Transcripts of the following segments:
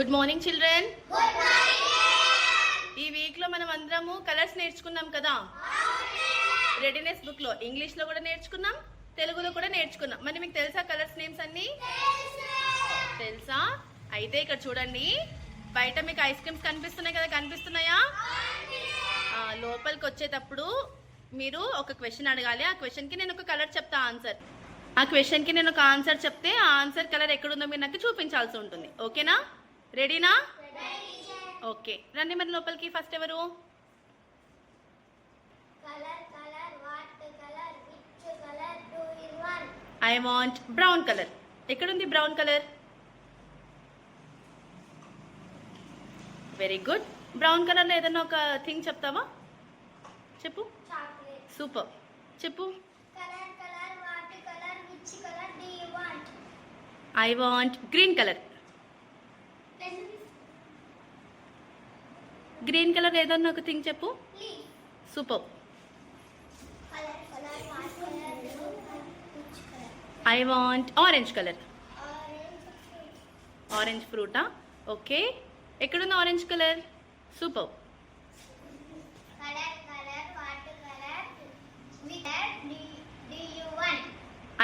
Good morning children. Good morning. ఈ week లో మనం అందరము కలర్స్ నేర్చుకున్నాం కదా. రెడీనెస్ బుక్ లో ఇంగ్లీష్ లో కూడా నేర్చుకున్నాం, తెలుగులో కూడా నేర్చుకున్నాం. మరి మీకు తెలుసా కలర్స్ నేమ్స్ అన్ని? తెలుసా? అయితే ఇక్కడ చూడండి, బయట మీకు ఐస్ క్రీమ్స్ కనిపిస్తున్నాయి కదా, కనిపిస్తున్నాయా? లోపలికి వచ్చేటప్పుడు మీరు ఒక క్వశ్చన్ అడగాలి. ఆ క్వశ్చన్ కి నేను ఒక కలర్ చెప్తా, ఆన్సర్. ఆ క్వశ్చన్ కి నేను ఒక ఆన్సర్ చెప్తే ఆ ఆన్సర్ కలర్ ఎక్కడుందో మీరు నాకు చూపించాల్సి ఉంటుంది. ఓకేనా? రెడీనా? ఓకే, రండి మరి లోపలికి. ఫస్ట్ ఎవరు? I want brown colour. ఎక్కడుంది brown colour? Very good. Brown కలర్లో ఏదైనా ఒక థింగ్ చెప్తావా? చెప్పు. సూపర్. చెప్పు. I want green colour. Green colour ఏదన్నా ఒక థింగ్ చెప్పు. Super. I want orange colour. Orange ఫ్రూటా? ఓకే, ఎక్కడుంది orange colour? Super.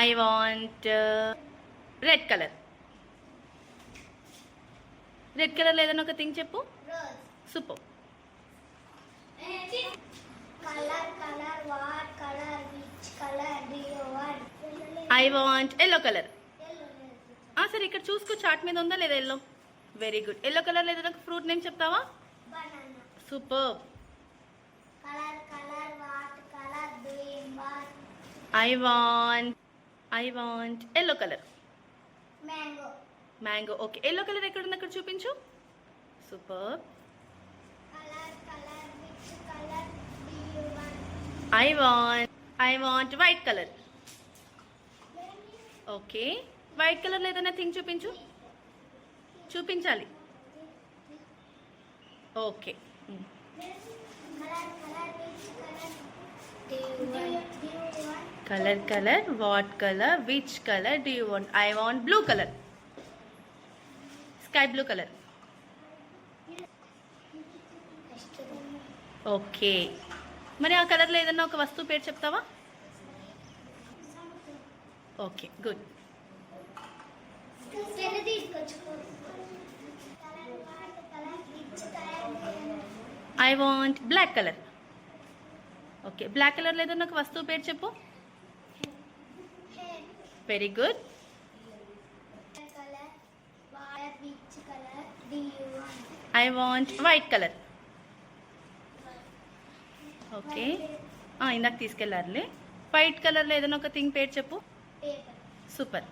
I want red colour. Red colour ఏదైనా ఒక థింగ్ చెప్పు. Super. I want yellow colour. సరే, ఇక్కడ చూసుకో, చార్ట్ మీద ఉందా లేదా yellow? Very good. Yellow colour ఏదైనా ఒక ఫ్రూట్ నేమ్ చెప్తావా? Super. I want yellow colour. Mango. Okay, yellow colour ఎక్కడుంది అక్కడ చూపించు. Super. I want white colour. Okay, white colour ఏదైనా థింగ్ చూపించు. చూపించాలి. Okay. Colour. What colour? Which colour do you want? I want blue colour. Sky blue colour. Okay, మరి ఆ కలర్లో ఏదన్నా ఒక వస్తువు పేరు చెప్తావా? Okay, good. I want black colour. Okay, black కలర్లో ఏదన్నా ఒక వస్తువు పేరు చెప్పు. Very good. I want white colour. Okay, ఇందాక తీసుకెళ్ళారులే. వైట్ కలర్లో ఏదైనా ఒక థింగ్ పేరు చెప్పు. సూపర్.